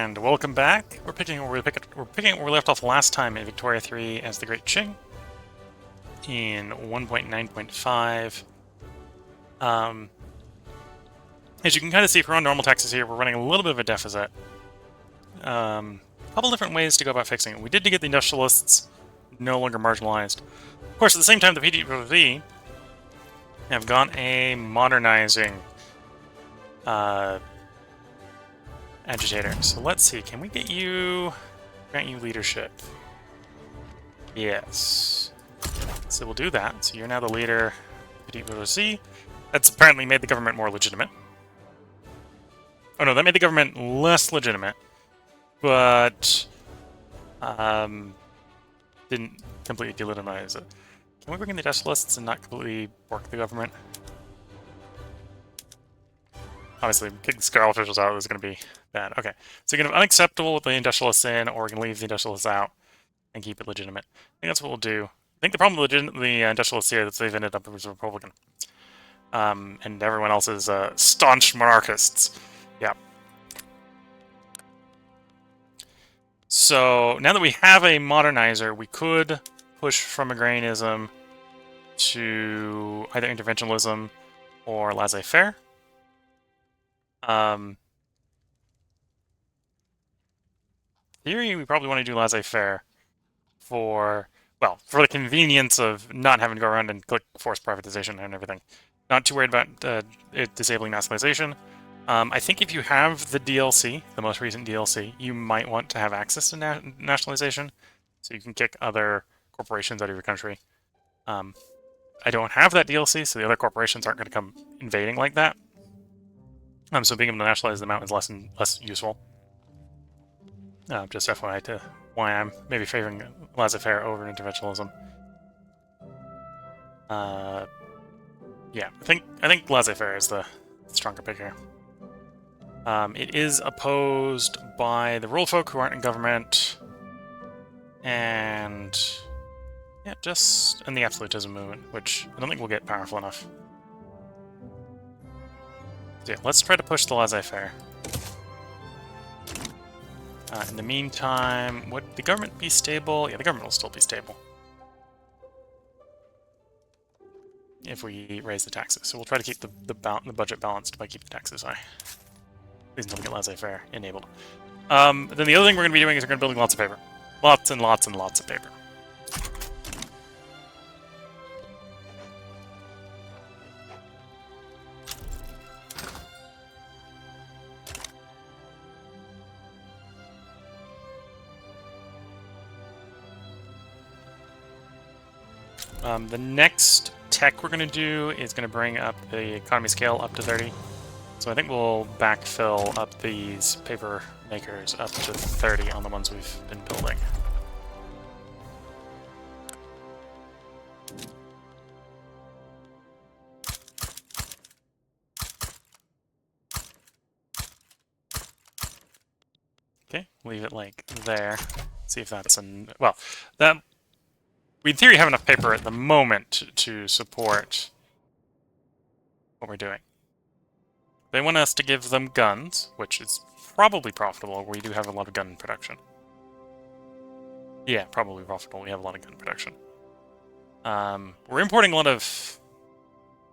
And welcome back. We're picking where we left off last time in Victoria 3 as the Great Qing in 1.9.5. As you can kind of see, if we're on normal taxes here, we're running a little bit of a deficit. A couple different ways to go about fixing it. We did to get the industrialists no longer marginalized. Of course, at the same time, the PDV have got a modernizing agitator. So let's see, can we grant you leadership? Yes. So we'll do that. So you're now the leader of PDV. That's apparently made the government more legitimate. Oh no, that made the government less legitimate, but didn't completely delegitimize it. Can we bring in the industrialists and not completely work the government? Obviously, kick the Scarlet officials out is going to be bad. Okay, so you can have unacceptable with the industrialists in, or we can leave the industrialists out and keep it legitimate. I think that's what we'll do. I think the problem with the industrialists here is that they've ended up as a Republican. And everyone else is staunch monarchists. Yeah. So now that we have a modernizer, we could push from agrarianism to either interventionism or laissez-faire. Theory, we probably want to do laissez-faire for the convenience of not having to go around and click forced privatization and everything. Not too worried about it disabling nationalization. I think if you have the DLC, the most recent DLC, you might want to have access to nationalization, so you can kick other corporations out of your country. I don't have that DLC, so the other corporations aren't going to come invading like that. So being able to nationalize them out is less useful. Just FYI to why I'm maybe favoring laissez-faire over interventionism. Yeah, I think laissez-faire is the stronger pick here. It is opposed by the rule folk who aren't in government, and yeah, and the absolutism movement, which I don't think will get powerful enough. So yeah, let's try to push the laissez-faire. In the meantime, would the government be stable? Yeah, the government will still be stable if we raise the taxes. So we'll try to keep the budget balanced by keeping the taxes high. Please don't get laissez-faire enabled. Then the other thing we're going to be doing is we're going to be building lots of paper. Lots and lots and lots of paper. The next tech we're going to do is going to bring up the economy scale up to 30. So I think we'll backfill up these paper makers up to 30 on the ones we've been building. Okay, leave it like there. See if that's we in theory have enough paper at the moment to support what we're doing. They want us to give them guns, which is probably profitable. We do have a lot of gun production. Yeah, probably profitable. We have a lot of gun production. We're importing a lot of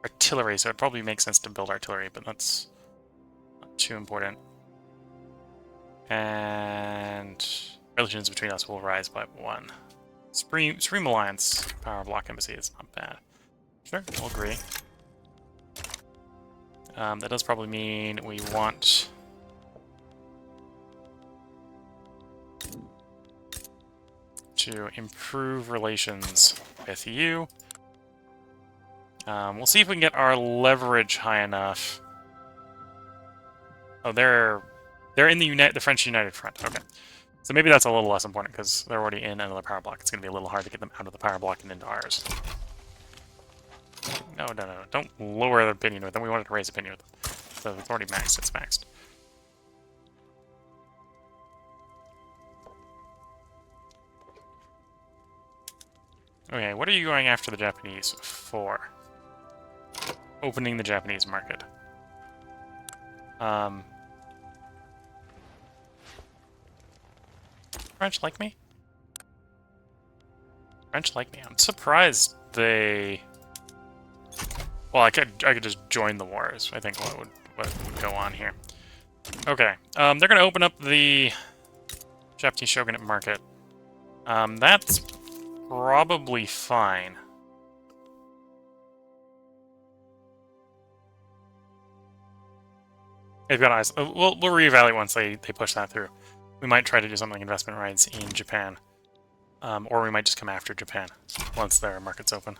artillery, so it probably makes sense to build artillery, but that's not too important. And relations between us will rise by 1. Supreme Alliance Power Block Embassy is not bad. Sure, we'll agree. That does probably mean we want to improve relations with you. We'll see if we can get our leverage high enough. Oh, they're in the French United Front. Okay. So maybe that's a little less important because they're already in another power block. It's going to be a little hard to get them out of the power block and into ours. No. Don't lower the opinion with them. We wanted to raise opinion with them. So it's already maxed. It's maxed. Okay, what are you going after the Japanese for? Opening the Japanese market. French like me? French like me. I'm surprised they... Well, I could just join the wars. I think what would go on here. Okay. They're going to open up the Japanese shogunate market. That's probably fine. They've got eyes. We'll reevaluate once they push that through. We might try to do something like investment rights in Japan. Or we might just come after Japan once their market's open.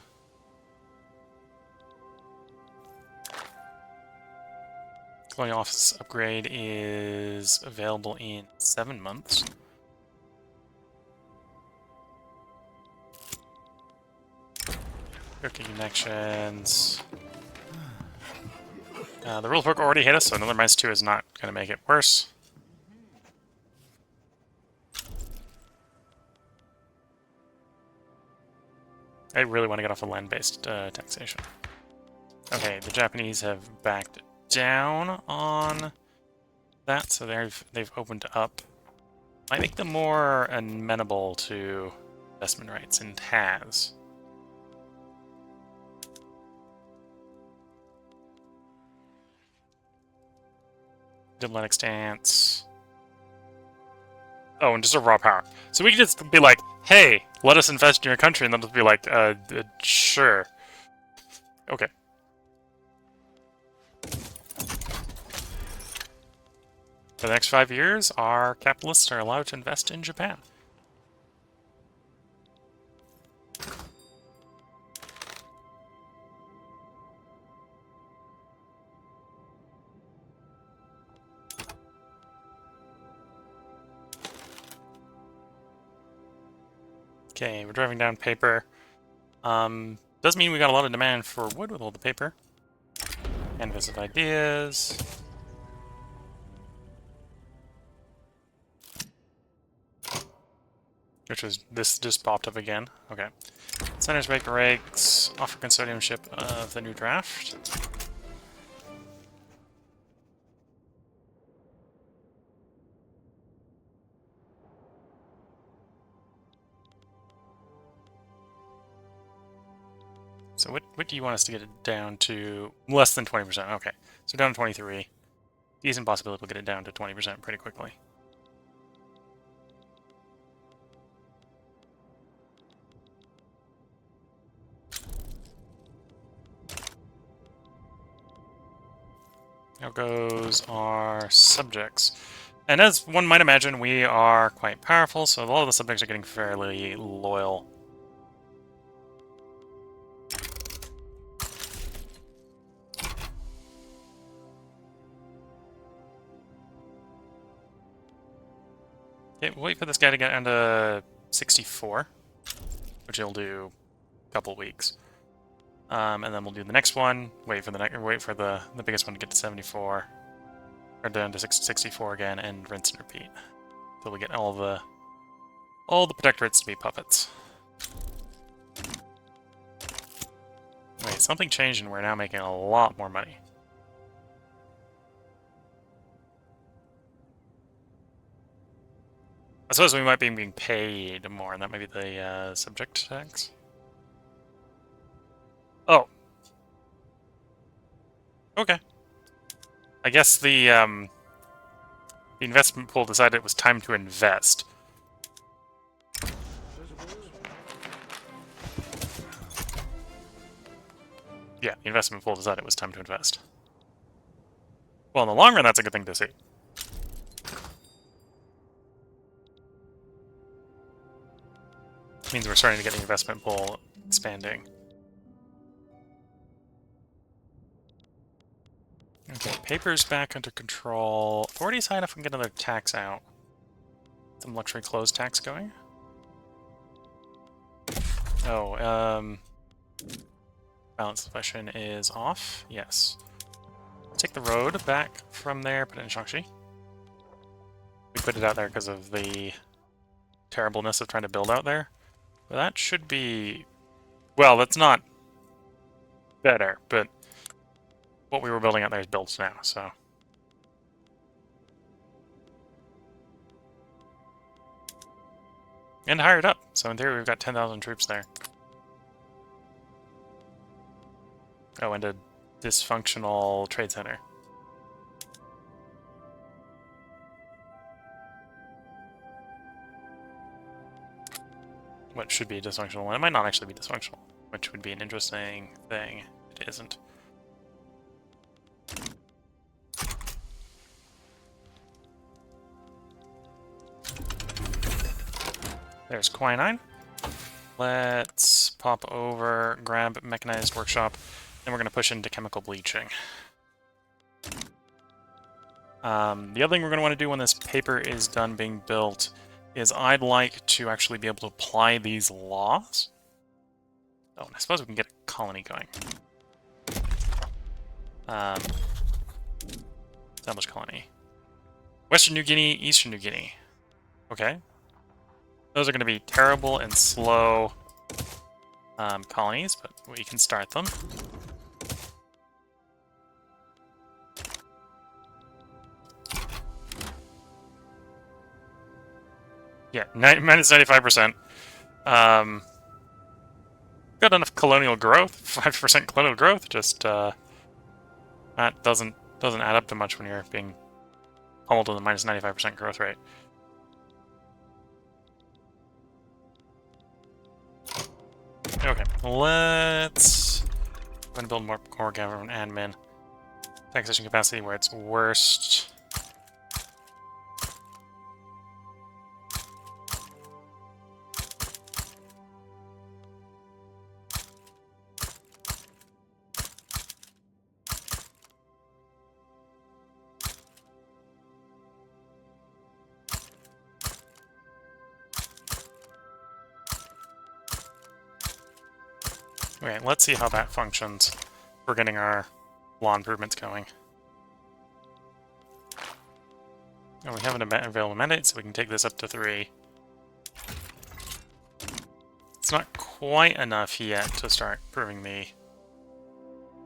Colonial office upgrade is available in 7 months. Connections. The rule book already hit us, so another -2 is not going to make it worse. I really want to get off of land-based taxation. Okay, the Japanese have backed down on that, so they've opened up. I make them more amenable to investment rights, and has. Diplomatic stance. Oh, and just a raw power. So we could just be like, hey, let us invest in your country, and they'll just be like, sure. Okay. For the next 5 years, our capitalists are allowed to invest in Japan. Okay, we're driving down paper. Does mean we got a lot of demand for wood with all the paper. Canvas of ideas. Which was, this just popped up again. Okay. Senators make regs, offer custodianship of the new draft. So what do you want us to get it down to? Less than 20%. Okay. So down to 23. Decent possibility we'll get it down to 20% pretty quickly. Now goes our subjects. And as one might imagine, we are quite powerful, so a lot of the subjects are getting fairly loyal. Okay, we'll wait for this guy to get down to 64, which he'll do a couple weeks. And then we'll do the next one. Wait for the biggest one to get to 74, or down to 64 again, and rinse and repeat until we get all the protectorates to be puppets. Wait, something changed, and we're now making a lot more money. I suppose we might be being paid more, and that might be the subject tax. Oh. Okay. I guess the investment pool decided it was time to invest. Yeah, the investment pool decided it was time to invest. Well, in the long run, that's a good thing to see. Means we're starting to get the investment pool expanding. Okay, paper's back under control. 40 is high enough we can get another tax out. Some luxury clothes tax going. Oh, balance question is off. Yes. Take the road back from there, put it in Shaanxi. We put it out there because of the terribleness of trying to build out there. But that should be... Well, that's not better, but what we were building out there is built now, so... And hired up. So in theory, we've got 10,000 troops there. Oh, and a dysfunctional trade center. What should be a dysfunctional one? It might not actually be dysfunctional, which would be an interesting thing. It isn't. There's quinine. Let's pop over, grab mechanized workshop, then we're going to push into chemical bleaching. The other thing we're going to want to do when this paper is done being built is I'd like to actually be able to apply these laws. Oh, and I suppose we can get a colony going. Establish colony. Western New Guinea, Eastern New Guinea. Okay. Those are going to be terrible and slow colonies, but we can start them. Yeah, minus 95%. Got enough colonial growth, 5% colonial growth. Just that doesn't add up to much when you're being pummeled with a minus 95% growth rate. Okay, let's go and build more core government admin. Taxation capacity where it's worst. Okay, let's see how that functions. We're getting our law improvements going. And we have an available mandate, so we can take this up to 3. It's not quite enough yet to start improving the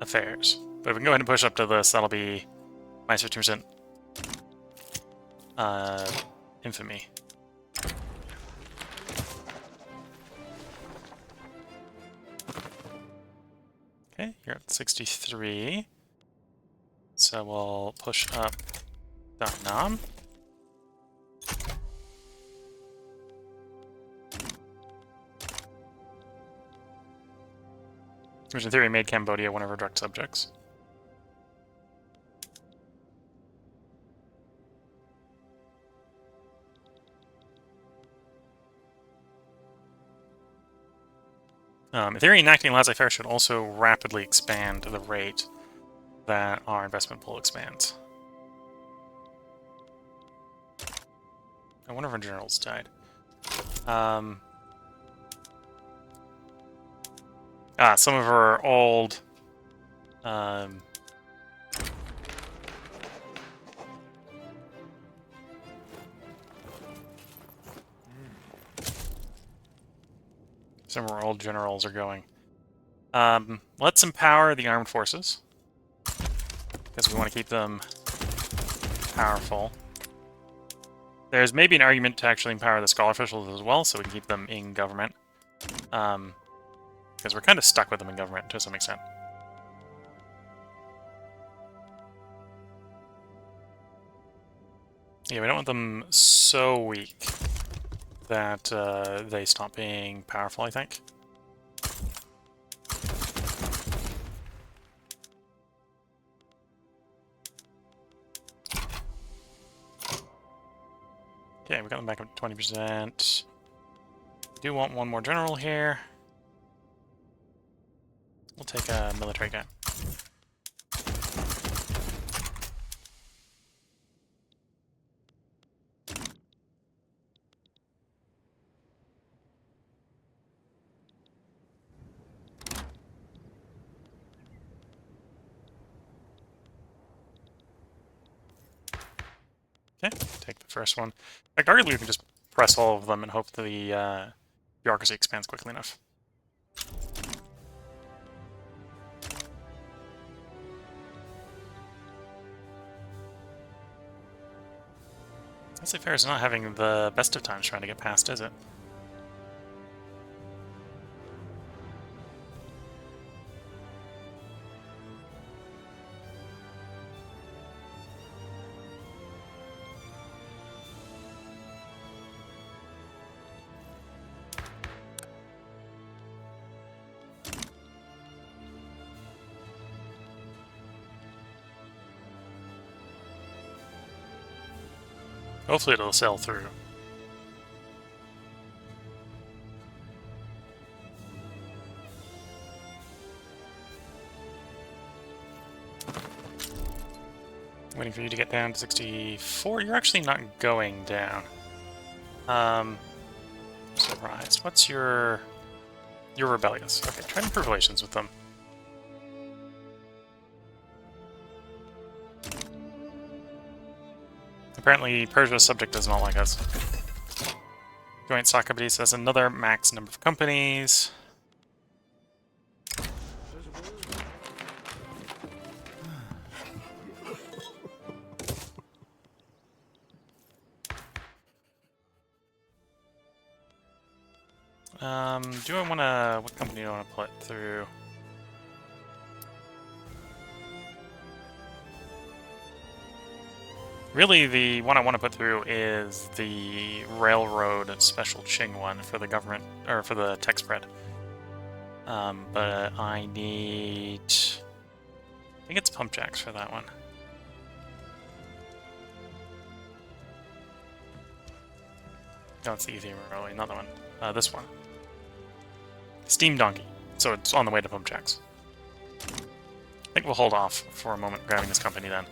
affairs. But if we can go ahead and push up to this, that'll be minus 15% infamy. Okay, you're at 63. So we'll push up Nam. Which in theory made Cambodia one of our direct subjects. In theory, enacting laissez-faire should also rapidly expand the rate that our investment pool expands. And one of our generals died. Some of our old... some of our old generals are going. Let's empower the armed forces, because we want to keep them powerful. There's maybe an argument to actually empower the scholar officials as well, so we can keep them in government. Because we're kind of stuck with them in government to some extent. Yeah, we don't want them so weak that they stop being powerful, I think. Okay, we got them back up to 20%. Do want one more general here. We'll take a military guy. Okay, take the first one. Like, arguably we can just press all of them and hope the bureaucracy expands quickly enough. Laissez-faire is not having the best of times trying to get past, is it? Hopefully it'll sell through. Waiting for you to get down to 64. You're actually not going down. Surprised. What's your... You're rebellious. Okay, try to improve relations with them. Apparently, Persia's subject does not like us. Joint stock company says another max number of companies. Do I want to... What company do I want to put through? Really, the one I want to put through is the railroad special Qing one for the government, or for the tech spread. But I need... I think it's pump jacks for that one. No, it's the Ethereum Railway, not the one. This one. Steam Donkey. So it's on the way to pump jacks. I think we'll hold off for a moment grabbing this company then.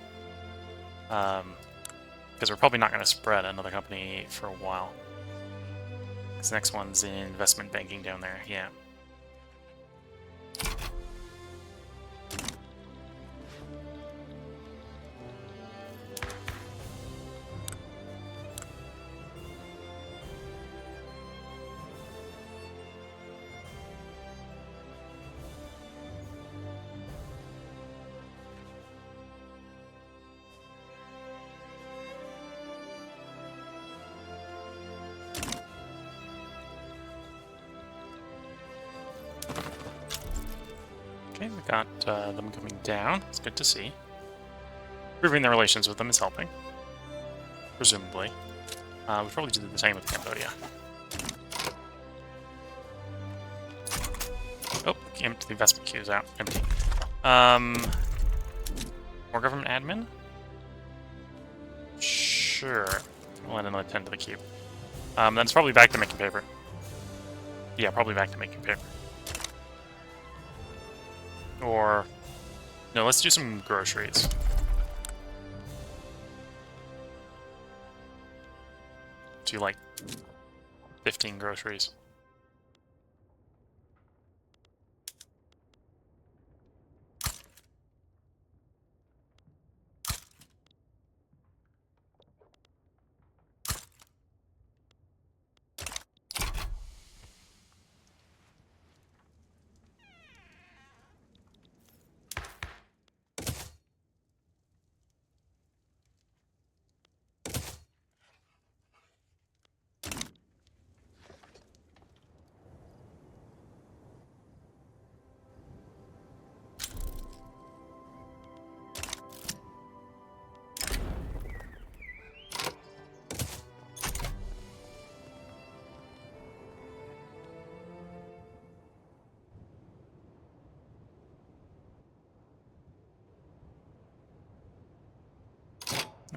Because we're probably not going to spread another company for a while. This next one's in investment banking down there, yeah. Okay, we got them coming down. It's good to see. Improving the relations with them is helping. Presumably. We probably do the same with Cambodia. Oh, the investment queue is out. Empty. More government admin? Sure. We'll add another 10 to the queue. Then it's probably back to making paper. Yeah, probably back to making paper. Or... No, let's do some groceries. Do like 15 groceries.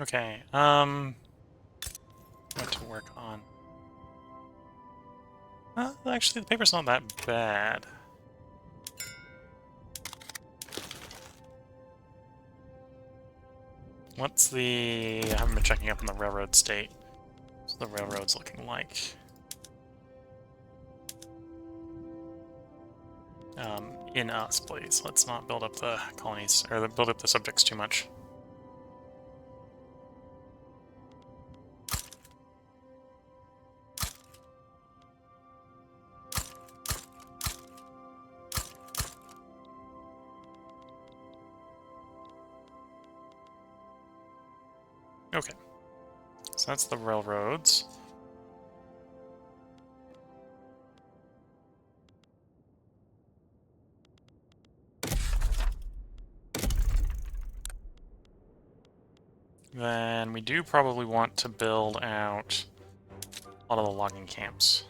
Okay, what to work on? Actually, the paper's not that bad. What's the... I haven't been checking up on the railroad state. What's the railroads looking like? In us, please. Let's not build up the colonies, or build up the subjects too much. Okay. So that's the railroads. Then we do probably want to build out a lot of the logging camps.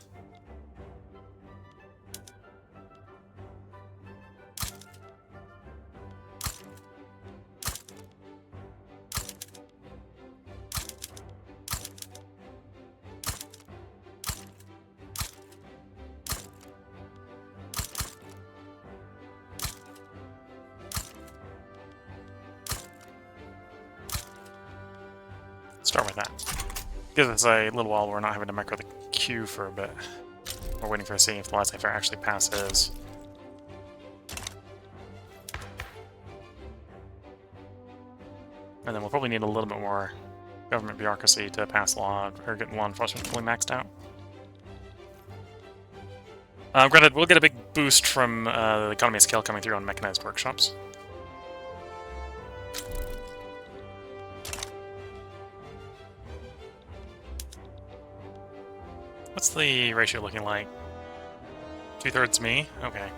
with that. Gives us a little while we're not having to micro the queue for a bit. We're waiting for seeing if the laissez-faire actually passes. And then we'll probably need a little bit more government bureaucracy to pass law, or get law enforcement fully maxed out. Granted, we'll get a big boost from the economy of scale coming through on mechanized workshops. What's the ratio looking like? 2/3 me? Okay.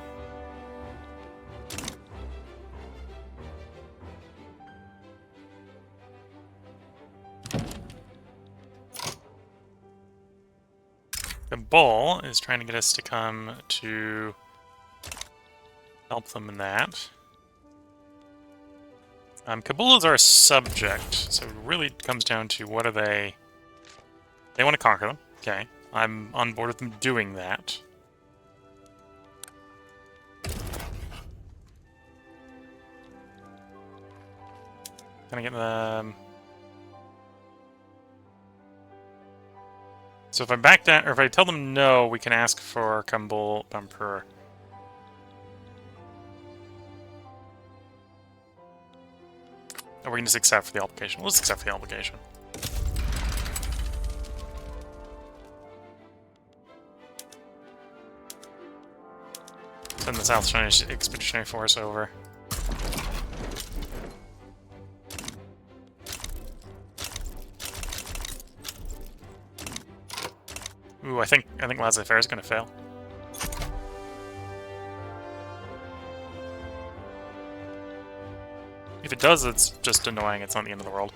The bull is trying to get us to come to help them in that. Kabul is our subject, so it really comes down to what are they... They want to conquer them. Okay. I'm on board with them doing that. Can I get them... So if I back down, or if I tell them no, we can ask for Kabul Bumper. Or we can just accept for the obligation. Let's accept for the obligation. Send the South Chinese Expeditionary Force over. Ooh, I think laissez-faire is going to fail. If it does, it's just annoying. It's not the end of the world.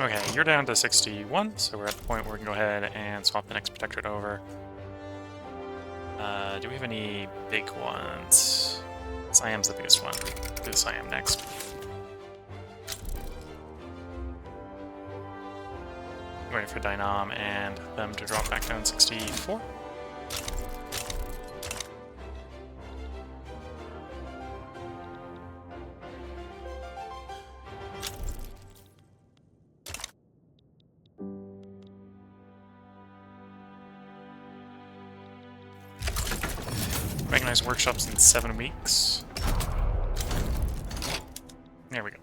Okay, you're down to 61, so we're at the point where we can go ahead and swap the next protectorate over. Do we have any big ones? Siam's the biggest one. Do Siam next. Waiting for Dynam and them to drop back down 64. Mechanized workshops in 7 weeks. There we go.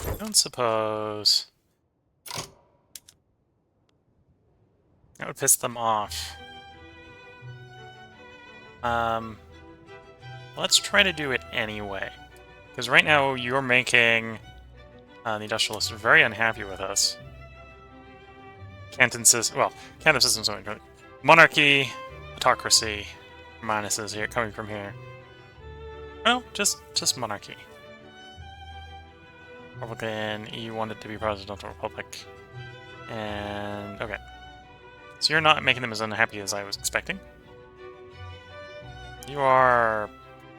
I don't suppose that would piss them off. Let's try to do it anyway. Because right now you're making the industrialists very unhappy with us. Canton system, well, Canton system's only good. Monarchy, autocracy, minuses here coming from here. Well, just monarchy. Republican, you wanted to be presidential republic. And okay. So you're not making them as unhappy as I was expecting. You are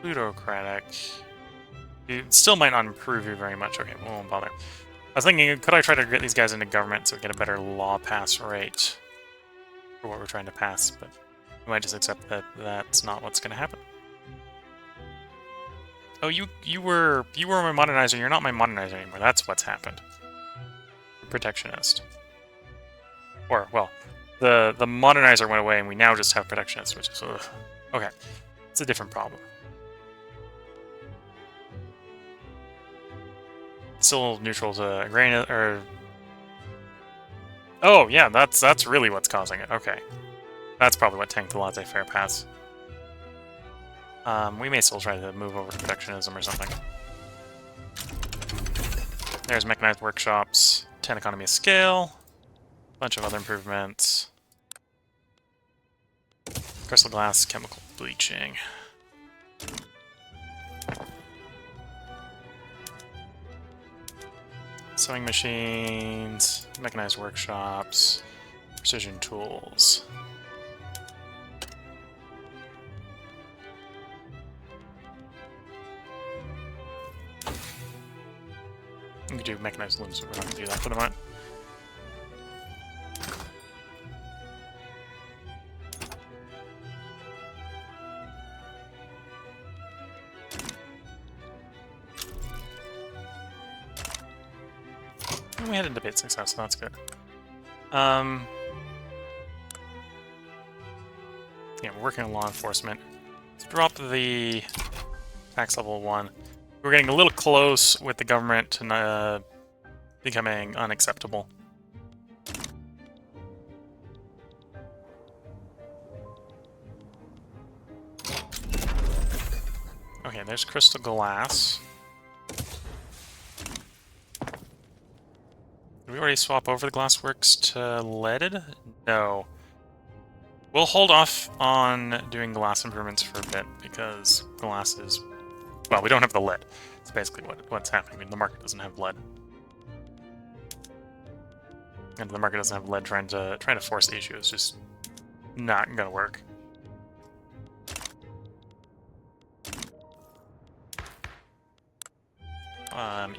plutocratic. You still might not improve you very much. Okay, we won't bother. I was thinking, could I try to get these guys into government so we get a better law pass rate for what we're trying to pass, but we might just accept that that's not what's going to happen. Oh, you were my modernizer. You're not my modernizer anymore. That's what's happened. Protectionist. Or, well, the modernizer went away and we now just have protectionist, which is... Ugh. Okay. It's a different problem. Still neutral to grain, or... Oh, yeah, that's really what's causing it. Okay. That's probably what tanked the laissez-faire pass. We may still try to move over to protectionism or something. There's mechanized workshops, 10 economy of scale, a bunch of other improvements. Crystal glass, chemical bleaching. Sewing machines, mechanized workshops, precision tools. We could do mechanized looms, but we're not going to do that for the moment. And we had a debate success, so that's good. Yeah, we're working on law enforcement. Let's drop the tax level 1. We're getting a little close with the government to becoming unacceptable. Okay, there's crystal glass. Did we already swap over the glassworks to leaded? No. We'll hold off on doing glass improvements for a bit, because glass is... Well, we don't have the lead. It's basically what's happening. I mean, the market doesn't have lead. And the market doesn't have lead, trying to force the issue is just not gonna work.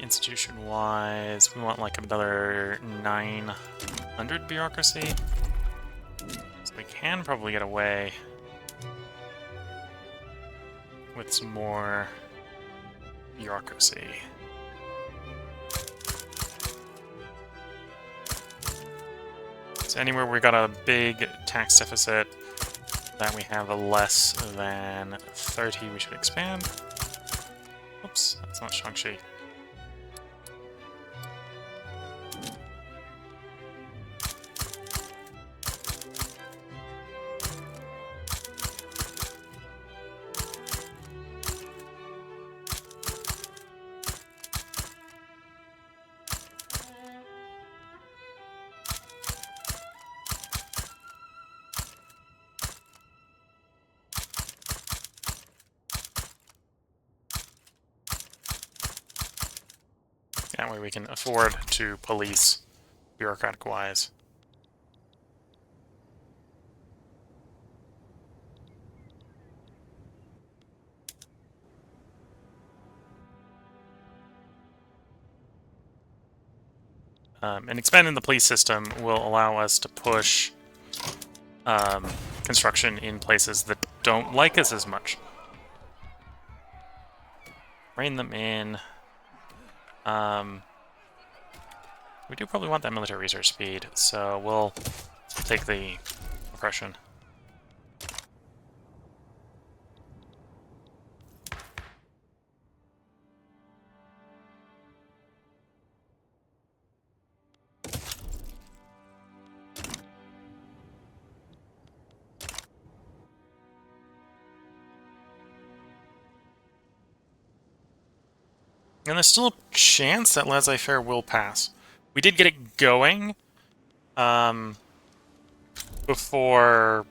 Institution-wise, we want like another 900 bureaucracy. So we can probably get away with some more bureaucracy. So anywhere we got a big tax deficit that we have a less than 30, we should expand. Oops, that's not Shaanxi. That way we can afford to police bureaucratic-wise. And expanding the police system will allow us to push construction in places that don't like us as much. Rein them in. We do probably want that military research speed, so we'll take the oppression. And there's still a chance that laissez-faire will pass. We did get it going before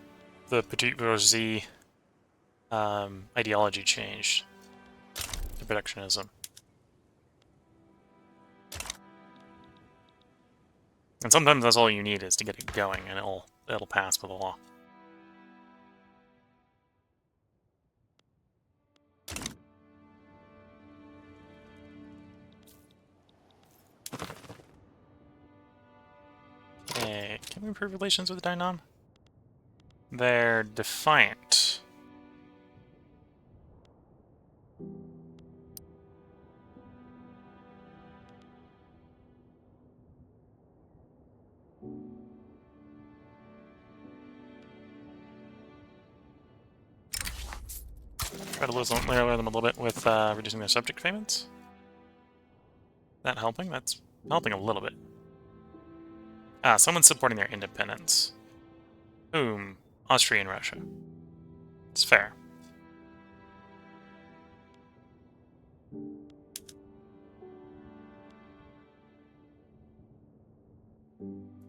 the Petit Bourgeoisie ideology changed to protectionism. And sometimes that's all you need is to get it going, and it'll pass with the law. Okay, can we improve relations with Dainan? They're defiant. Try to lower them a little bit with reducing their subject payments. That helping? That's helping a little bit. Ah, someone's supporting their independence. Whom? Austria and Russia. It's fair.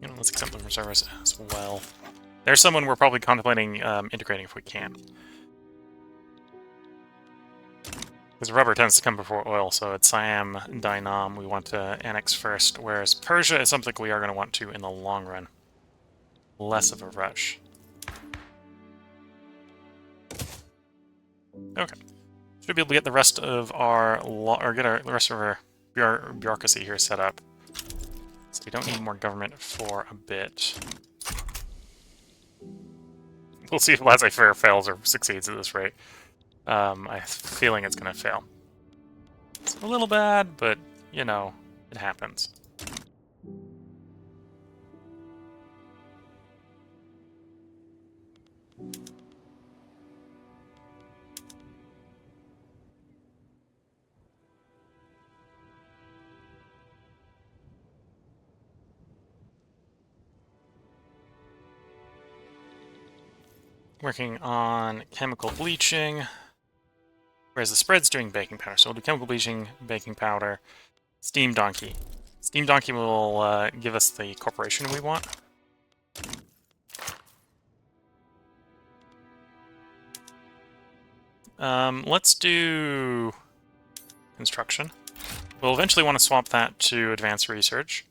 You know, let's exempt them from service as well. There's someone we're probably contemplating integrating if we can. Because rubber tends to come before oil, so it's Siam, Dynam we want to annex first, whereas Persia is something we are going to want to in the long run. Less of a rush. Okay. Should be able to get the rest of our the rest of our bureaucracy here set up. So we don't need more government for a bit. We'll see if laissez-faire fails or succeeds at this rate. I have a feeling it's going to fail. It's a little bad, but, you know, it happens. Working on chemical bleaching, whereas the spread's doing baking powder. So we'll do chemical bleaching, baking powder, steam donkey. Steam donkey will give us the corporation we want. Let's do construction. We'll eventually want to swap that to advanced research,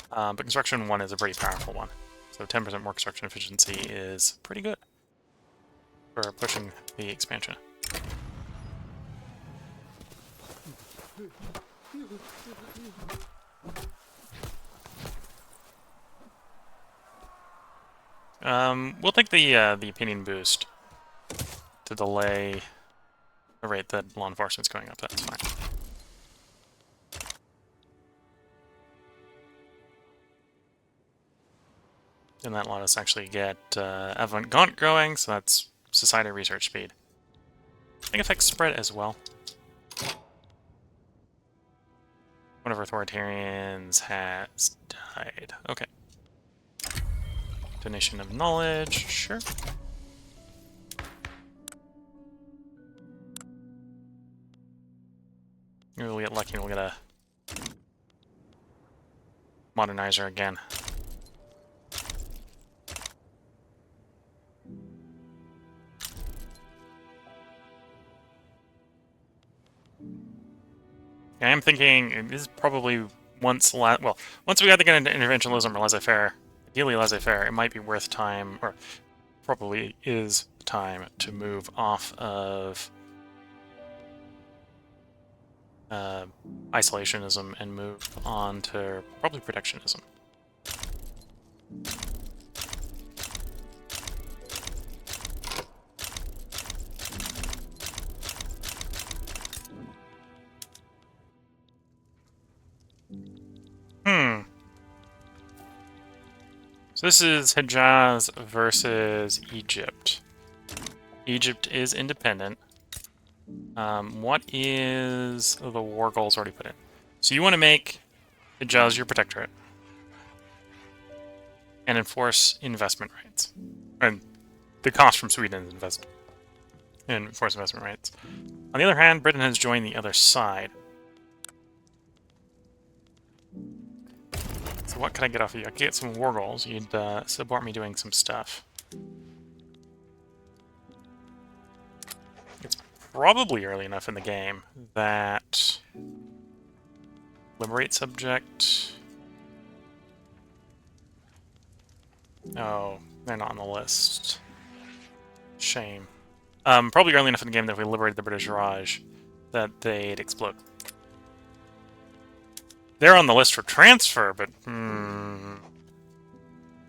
but construction 1 is a pretty powerful one. So 10% more construction efficiency is pretty good for pushing the expansion. We'll take the opinion boost to delay the rate that law enforcement's going up. That's fine. And that let us actually get avant-garde growing, so that's society research speed. I think it affects spread as well. One of our authoritarians has died. Okay. Donation of knowledge, sure. Maybe we'll get lucky and we'll get a modernizer again. I am thinking this is probably once we got to get into interventionism or laissez-faire, ideally laissez-faire, it might be worth time, or probably is time to move off of isolationism and move on to probably protectionism. So this is Hejaz versus Egypt. Egypt is independent. What is the war goals already put in? So you want to make Hejaz your protectorate and enforce investment rights. And the cost from Sweden is and enforce investment rights. On the other hand, Britain has joined the other side. So what can I get off of you? I could get some war goals. You'd support me doing some stuff. It's probably early enough in the game that liberate subject. Oh, they're not on the list. Shame. Probably early enough in the game that if we liberated the British Raj, that they'd explode. They're on the list for transfer, but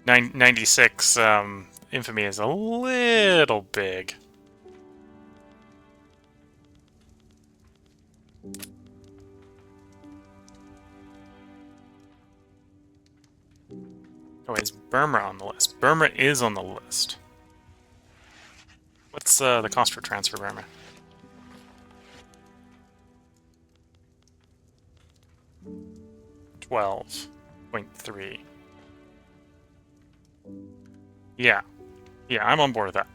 96 infamy is a little big. Oh, is Burma on the list? Burma is on the list. What's the cost for transfer Burma? $12.3. Yeah. Yeah, I'm on board with that.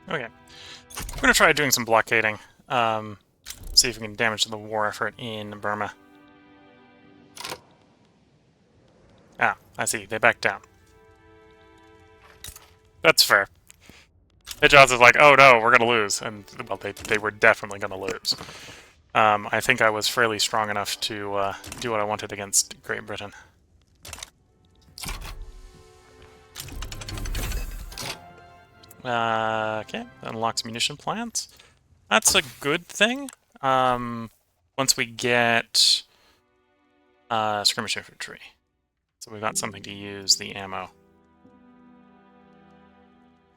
Okay. I'm going to try doing some blockading. See if we can damage the war effort in Burma. Ah, I see. They backed down. That's fair. Hijaz is like, oh no, we're going to lose. And, well, they were definitely going to lose. I think I was fairly strong enough to do what I wanted against Great Britain. Okay, unlocks munition plants. That's a good thing. Once we get skirmish infantry. So we've got something to use the ammo.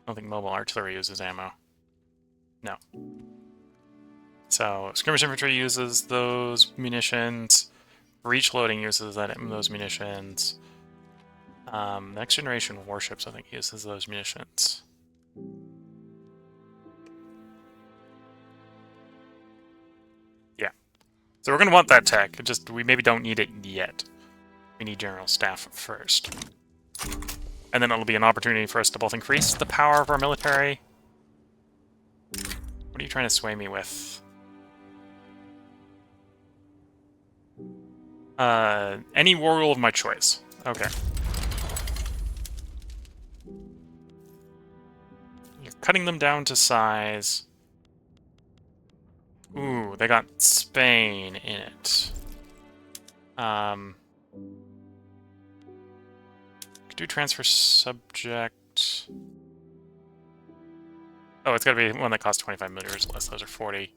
I don't think mobile artillery uses ammo. No. So skirmish infantry uses those munitions. Breach loading uses those munitions. Next generation warships, I think, uses those munitions. Yeah. So we're going to want that tech. We maybe don't need it yet. We need general staff first. And then it'll be an opportunity for us to both increase the power of our military. What are you trying to sway me with? Any war rule of my choice. Okay. You're cutting them down to size. Ooh, they got Spain in it. Could do transfer subject. Oh, it's got to be one that costs 25 millimeters less. Those are 40.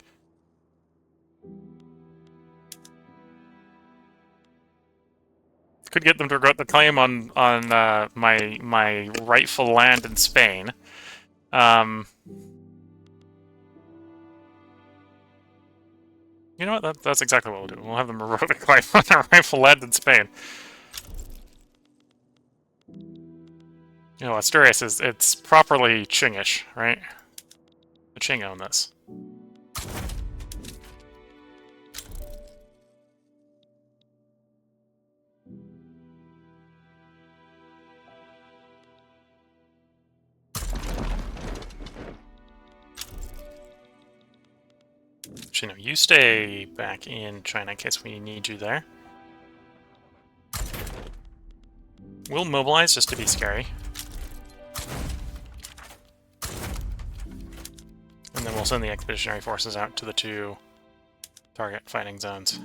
Could get them to regret the claim on my rightful land in Spain. You know what? That's exactly what we'll do. We'll have them revoke the claim on their rightful land in Spain. You know, Asturias it's properly Qingish, right? The Qing own this. Actually, no, you stay back in China in case we need you there. We'll mobilize just to be scary. And then we'll send the expeditionary forces out to the 2 target fighting zones.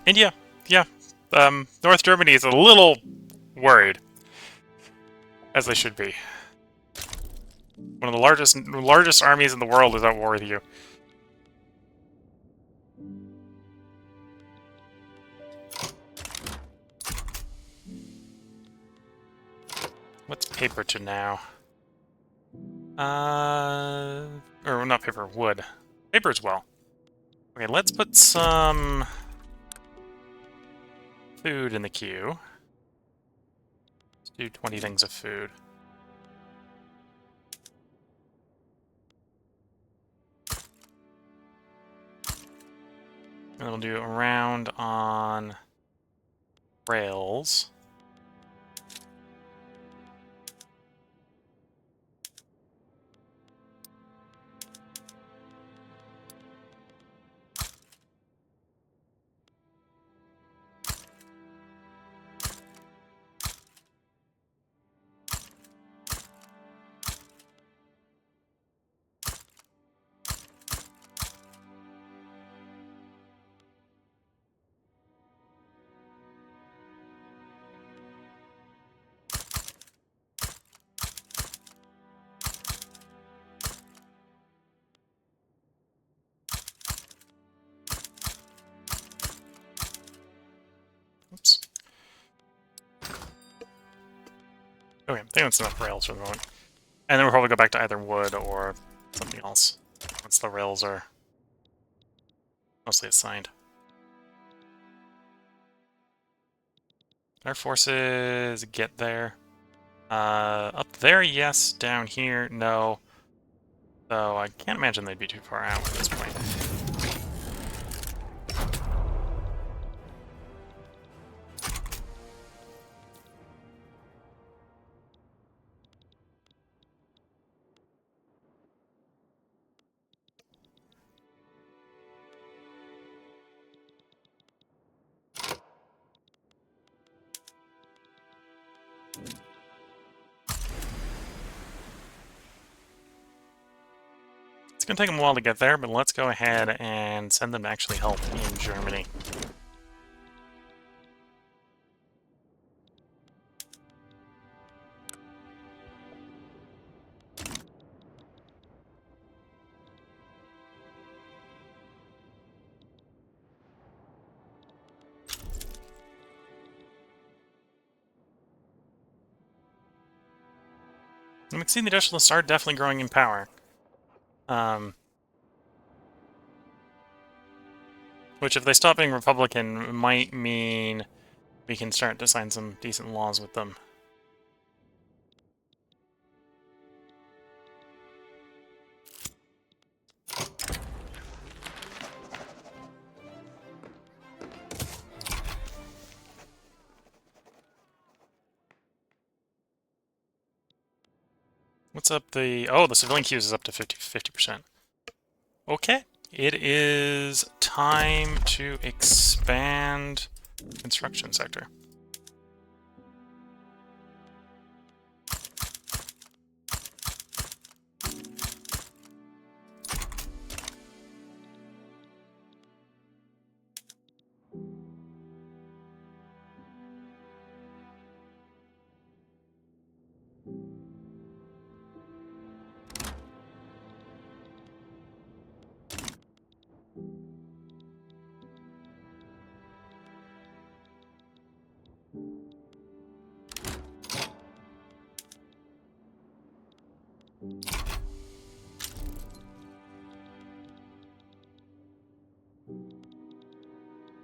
India, yeah. North Germany is a little worried. As they should be. One of the largest armies in the world is at war with you. What's paper to now? Or not paper, wood. Paper as well. Okay, let's put some food in the queue. Let's do 20 things of food. And then we'll do a round on rails. Oops. Okay, I think that's enough rails for the moment. And then we'll probably go back to either wood or something else once the rails are mostly assigned. Our forces get there. Up there, yes. Down here, no. Though I can't imagine they'd be too far out at this point. It's going to take them a while to get there, but let's go ahead and send them to actually help in Germany. And we can see the nationalists are definitely growing in power. Which, if they stop being Republican, might mean we can start to sign some decent laws with them. What's up the... Oh, the civilian queues is up to 50%. Okay. It is time to expand construction sector.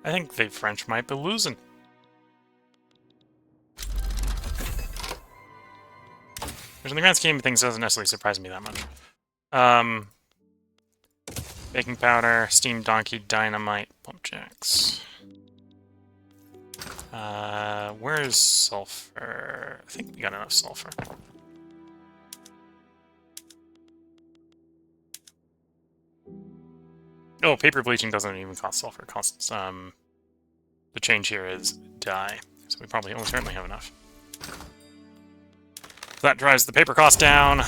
I think the French might be losing. Which in the grand scheme of things doesn't necessarily surprise me that much. Baking powder, steam donkey, dynamite, pump jacks. Where's sulfur? I think we got enough sulfur. Oh, paper bleaching doesn't even cost sulfur. It costs, the change here is dye. So we probably almost certainly have enough. So that drives the paper cost down.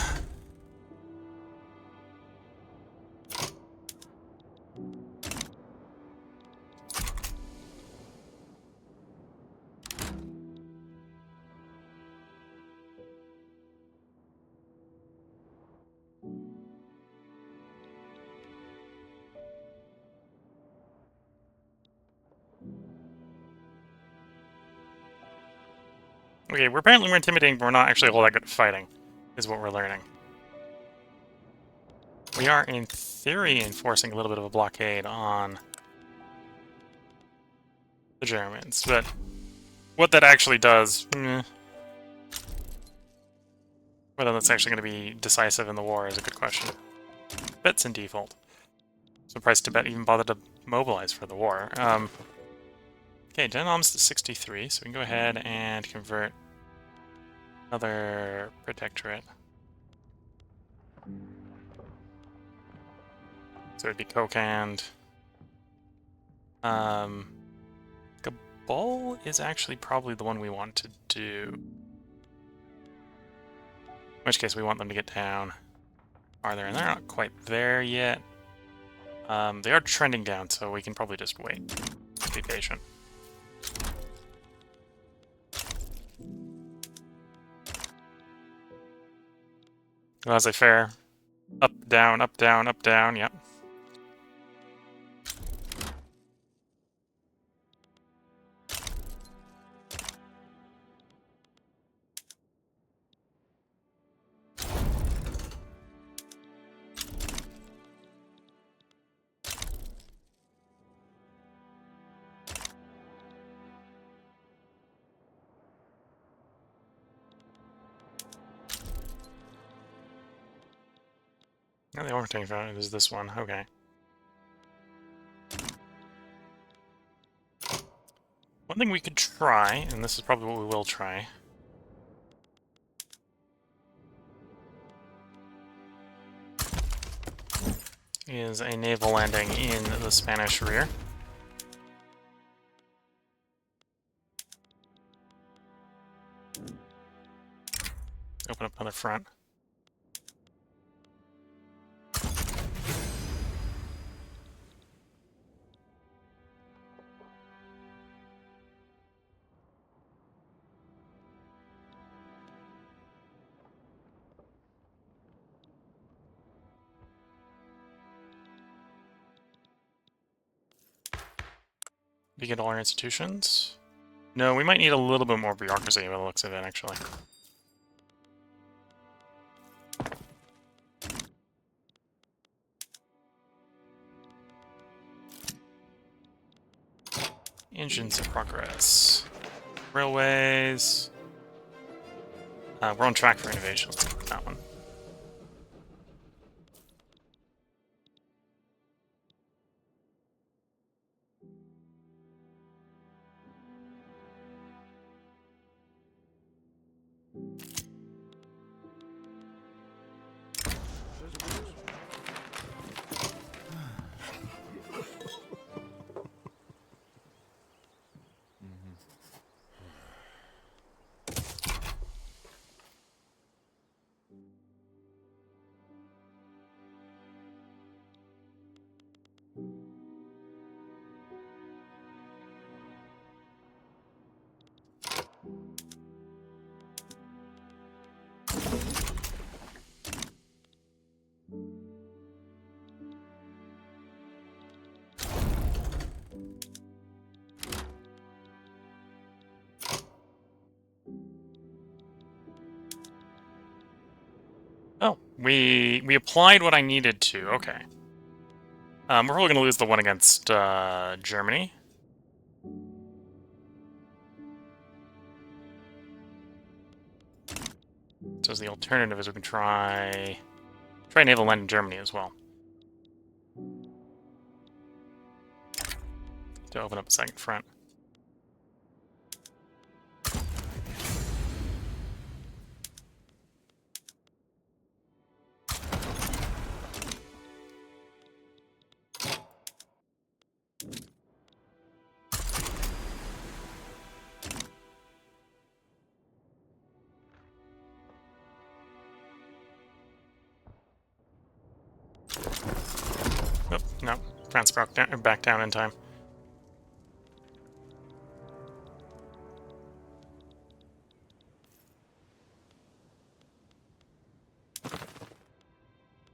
Okay, we're apparently intimidating, but we're not actually all that good at fighting, is what we're learning. We are, in theory, enforcing a little bit of a blockade on the Germans, but what that actually does, whether that's actually going to be decisive in the war is a good question. Tibet's in default. Surprised Tibet even bothered to mobilize for the war. Okay, Denom's to 63, so we can go ahead and convert another protectorate. So it'd be Kokand. Gabol is actually probably the one we want to do. In which case we want them to get down farther, and they're not quite there yet. They are trending down, so we can probably just wait. Just be patient. Laissez-faire. Up, down, up, down, up, down, yep. And the overtaking fountain is this one. Okay. One thing we could try, and this is probably what we will try, is a naval landing in the Spanish rear. Open up another front. Begin all our institutions. No, we might need a little bit more bureaucracy by the looks of it, actually. Engines in progress. Railways. We're on track for innovation. Let's look at that one. Oh, we applied what I needed to. Okay. We're probably going to lose the one against Germany. So the alternative is we can try naval land in Germany as well. To open up a second front. Oh, no. France broke down, back down in time.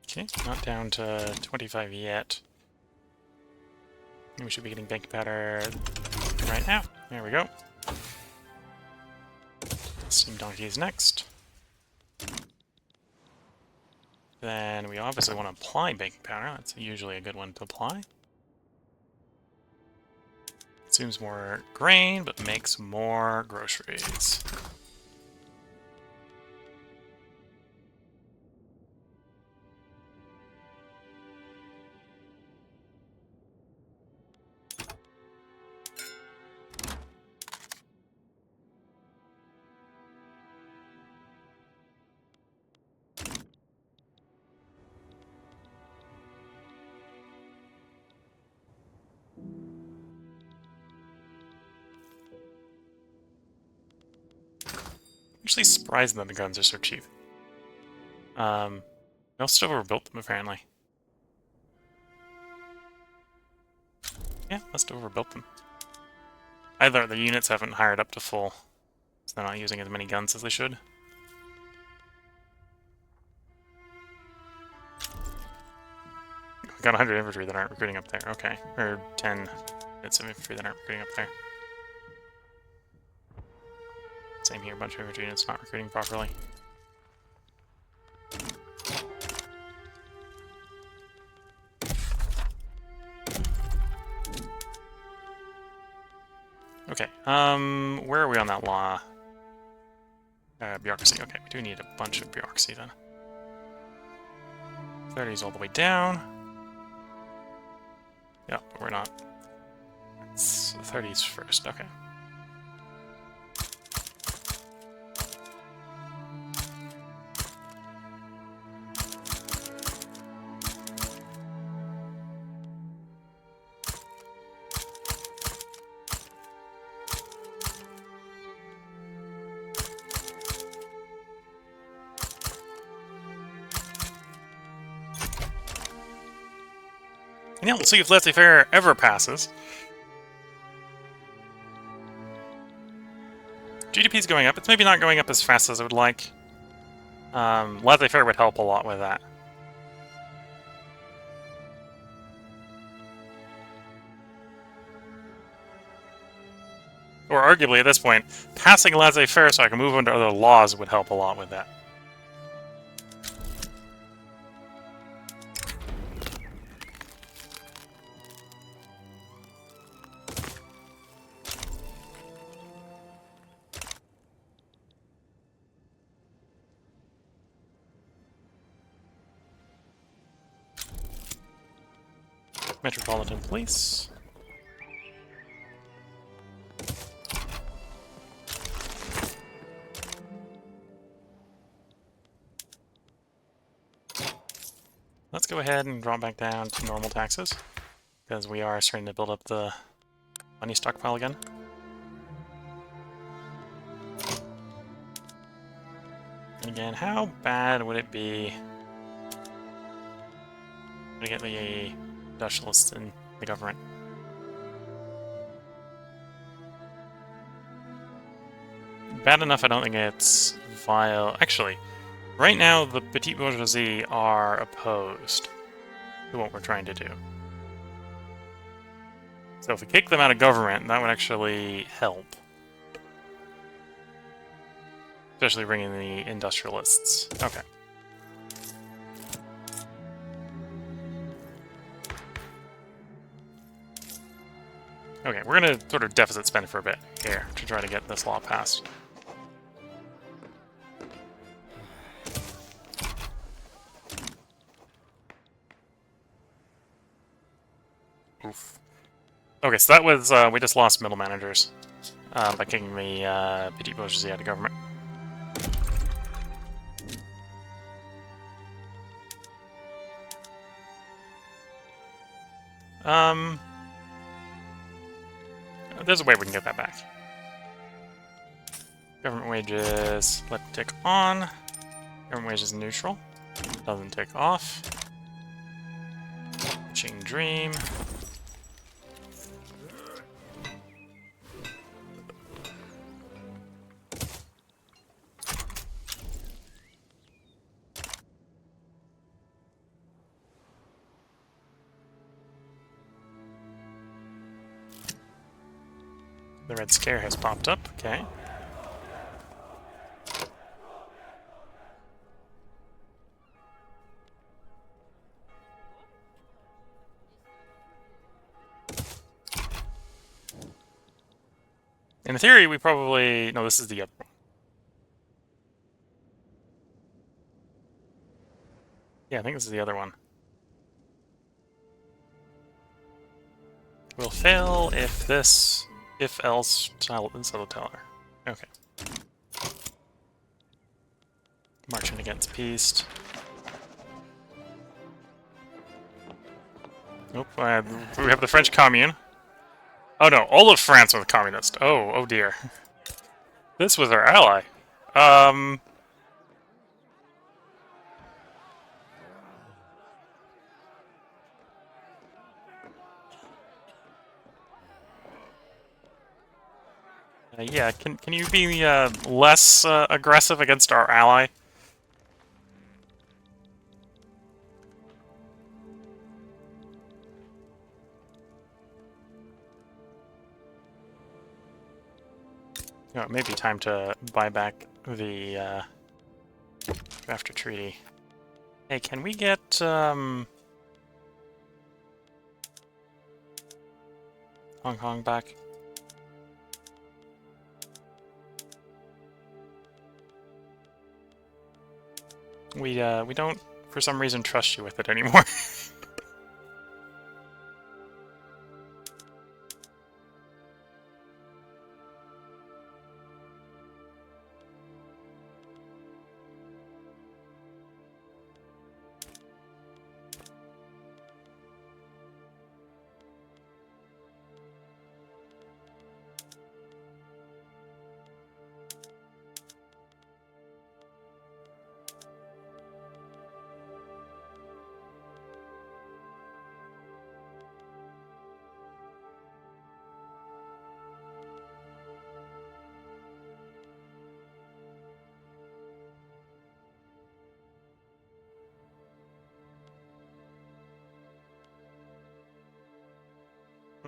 Okay, not down to 25 yet. We should be getting bank powder right now. There we go. Steam donkeys next. Then we obviously want to apply baking powder. That's usually a good one to apply. Consumes more grain, but makes more groceries. Actually surprised that the guns are so cheap. They must have overbuilt them, apparently. Yeah, must have overbuilt them. Either the units haven't hired up to full, so they're not using as many guns as they should. We got 100 infantry that aren't recruiting up there, okay. Or 10 bits of infantry that aren't recruiting up there. Same here, a bunch of infantry units not recruiting properly. Okay, where are we on that law? Bureaucracy. Okay, we do need a bunch of bureaucracy then. 30's all the way down. Yeah, we're not. It's 30's first, okay. And yeah, we'll see if laissez-faire ever passes. GDP's going up. It's maybe not going up as fast as I would like. Laissez-faire would help a lot with that. Or arguably, at this point, passing laissez-faire so I can move on to other laws would help a lot with that. Metropolitan Police. Let's go ahead and drop back down to normal taxes, because we are starting to build up the money stockpile again. And again, how bad would it be to get the industrialists in the government? Bad enough, I don't think it's vile. Actually, right now the petite bourgeoisie are opposed to what we're trying to do. So if we kick them out of government, that would actually help. Especially bringing the industrialists. Okay. Okay, we're gonna sort of deficit spend for a bit here to try to get this law passed. Oof. Okay, so that was, we just lost middle managers by kicking the petite bourgeoisie out of government. There's a way we can get that back. Government wages, let it tick on. Government wages neutral. Doesn't tick off. Ching Dream. The Red Scare has popped up, okay. In theory, we probably... No, this is the other one. Yeah, I think this is the other one. Will fail if this... If else, settle teller. Okay. Marching against peace. Nope, we have the French Commune. Oh no, all of France was communist. Oh dear. This was our ally. Yeah, can you be less aggressive against our ally? Oh, it may be time to buy back the draft treaty. Hey, can we get Hong Kong back? We don't for some reason, trust you with it anymore.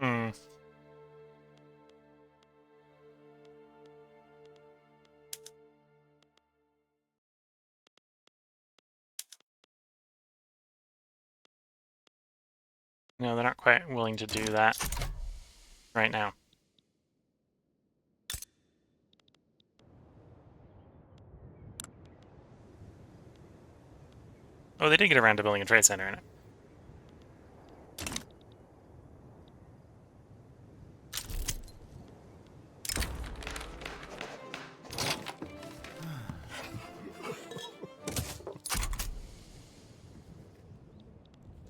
Hmm. No, they're not quite willing to do that right now. Oh, they did get around to building a trade center in it.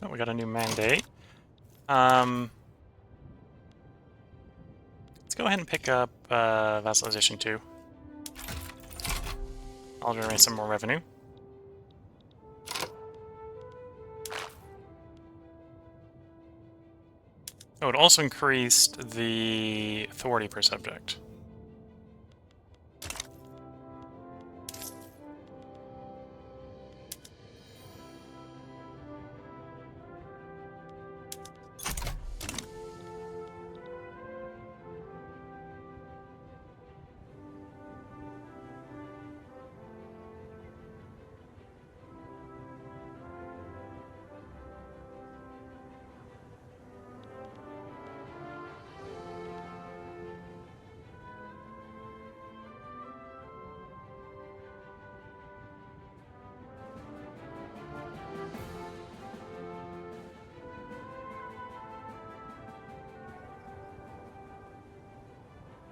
Oh, we got a new mandate. Let's go ahead and pick up Vassalization 2. I'll generate some more revenue. Oh, it also increased the authority per subject.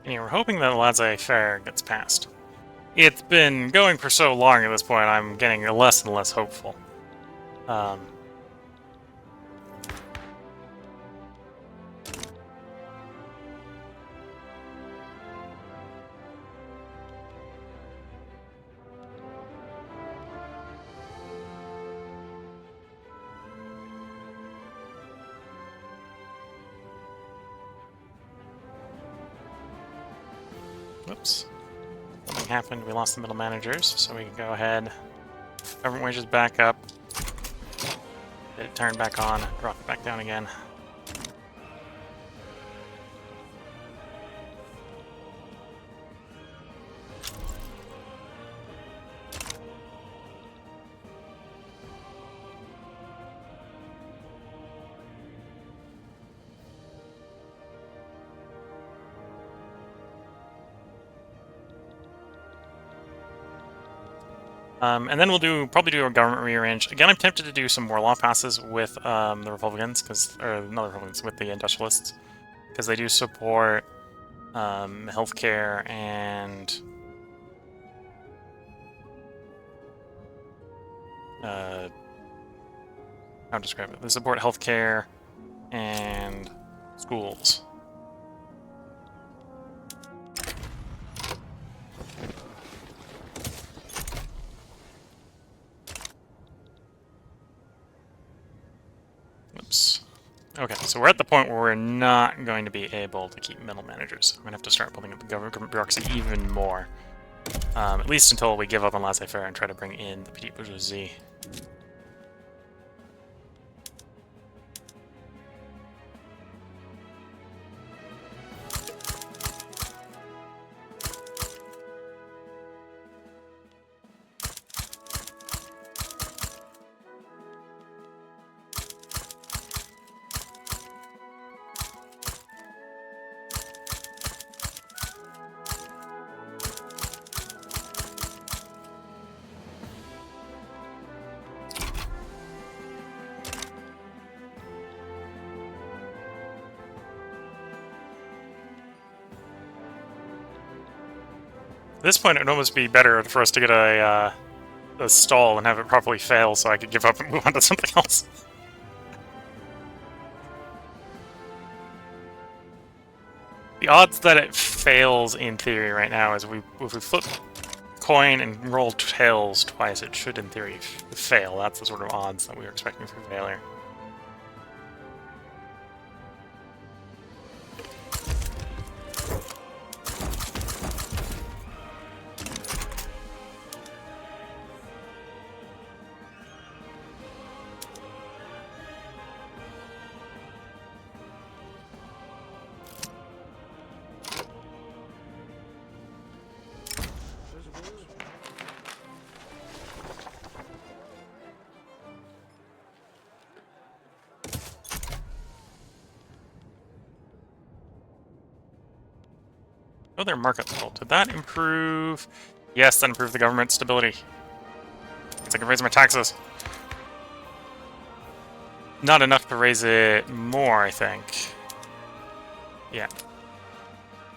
Anyway, we're hoping that laissez-faire gets passed. It's been going for so long at this point, I'm getting less and less hopeful. Whoops. Something happened. We lost the middle managers, so we can go ahead. Government wages back up. Get it turned back on. Drop it back down again. And then we'll probably do a government rearrange. Again, I'm tempted to do some more law passes with the Republicans, or not the Republicans, with the industrialists, because they do support healthcare and how to describe it. They support healthcare and schools. Oops. Okay, so we're at the point where we're not going to be able to keep middle managers. I'm going to have to start building up the government bureaucracy even more. At least until we give up on laissez-faire and try to bring in the petite bourgeoisie. At this point, it would almost be better for us to get a stall and have it properly fail so I could give up and move on to something else. The odds that it fails in theory right now is if we flip coin and roll tails twice, it should in theory fail. That's the sort of odds that we were expecting for failure. Oh, their market level. Did that improve? Yes, that improved the government stability. Means I can raise my taxes. Not enough to raise it more, I think. Yeah.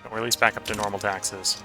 But we're at least back up to normal taxes.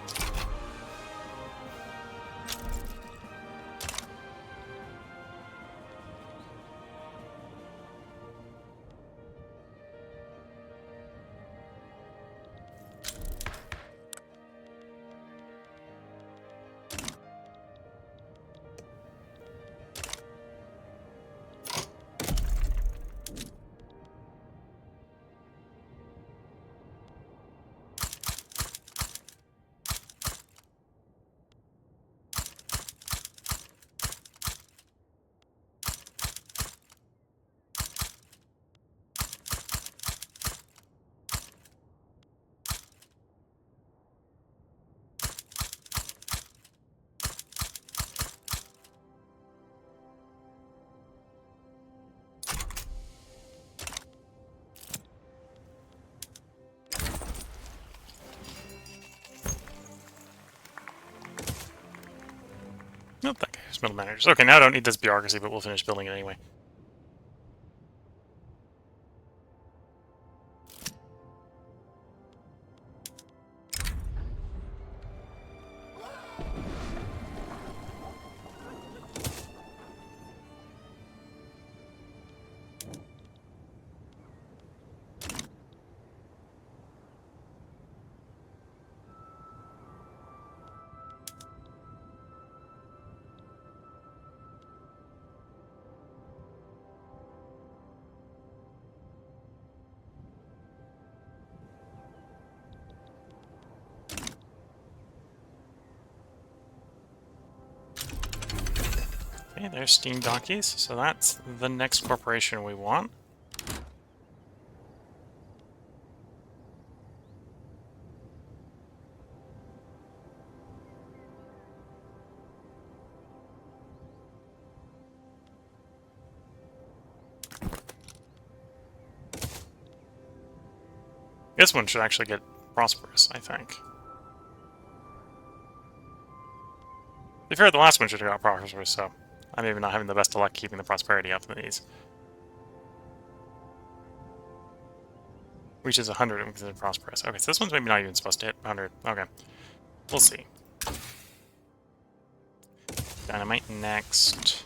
Nope, that guy's middle managers. Okay, now I don't need this bureaucracy, but we'll finish building it anyway. Okay, there's steam donkeys, so that's the next corporation we want. This one should actually get prosperous, I think. To be fair, the last one should have got prosperous, so I'm maybe not having the best of luck keeping the prosperity up in these. Reaches 100 and considered prosperous. Okay, so this one's maybe not even supposed to hit 100. Okay, we'll see. Dynamite next.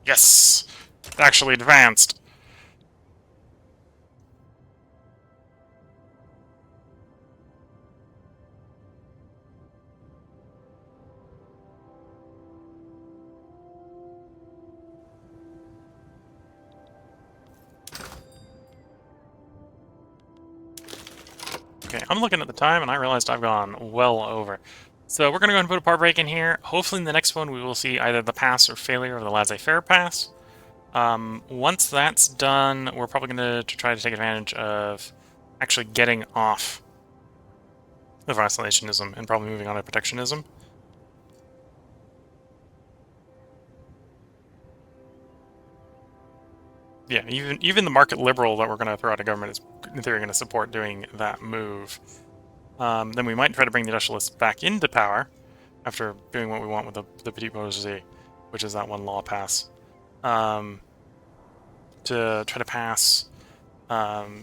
Yes! It actually advanced! Okay, I'm looking at the time, and I realized I've gone well over. So we're going to go ahead and put a part break in here. Hopefully in the next one we will see either the pass or failure of the laissez-faire pass. Once that's done, we're probably going to try to take advantage of actually getting off of isolationism and probably moving on to protectionism. Yeah, even the market liberal that we're going to throw out of government is in theory going to support doing that move. Then we might try to bring the industrialists back into power after doing what we want with the petit bourgeoisie, which is that one law pass. To try to pass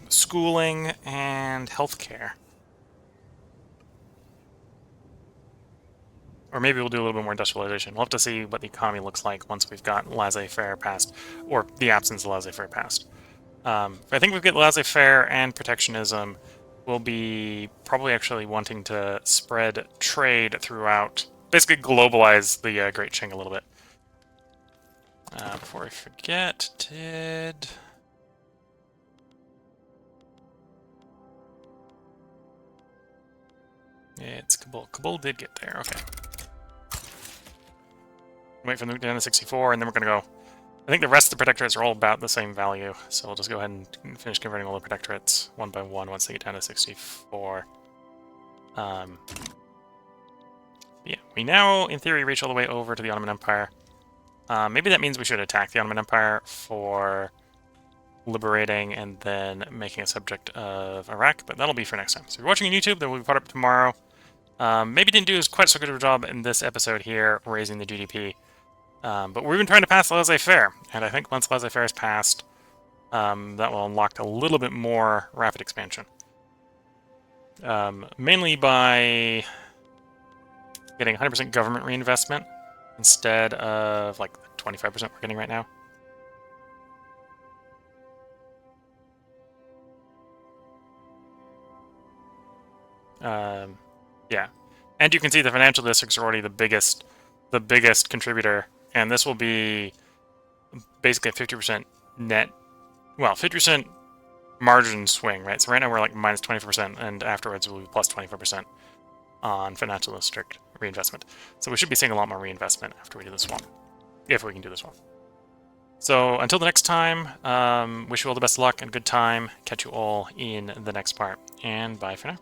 schooling and healthcare. Or maybe we'll do a little bit more industrialization. We'll have to see what the economy looks like once we've got laissez-faire passed, or the absence of laissez-faire passed. I think we've got laissez-faire and protectionism. We'll be probably actually wanting to spread trade throughout, basically globalize the Great Qing a little bit. Before I forget, it's Kabul. Kabul did get there, okay. Wait for them down to 64, and then we're going to go. I think the rest of the protectorates are all about the same value, so we'll just go ahead and finish converting all the protectorates one by one once they get down to 64. Yeah, we now, in theory, reach all the way over to the Ottoman Empire. Maybe that means we should attack the Ottoman Empire for liberating and then making a subject of Iraq, but that'll be for next time. So if you're watching on YouTube, then we'll be put up tomorrow. Maybe didn't do quite so good of a job in this episode here, raising the GDP. But we've been trying to pass laissez-faire, and I think once laissez-faire is passed, that will unlock a little bit more rapid expansion. Mainly by getting 100% government reinvestment instead of like 25% we're getting right now. Yeah, and you can see the financial districts are already the biggest contributor, and this will be basically a 50% net, well, 50% margin swing, right? So right now we're like minus 24%, and afterwards we'll be plus 24% on financial district reinvestment. So we should be seeing a lot more reinvestment after we do the swap, if we can do the swap. So until the next time, wish you all the best of luck and good time. Catch you all in the next part, and bye for now.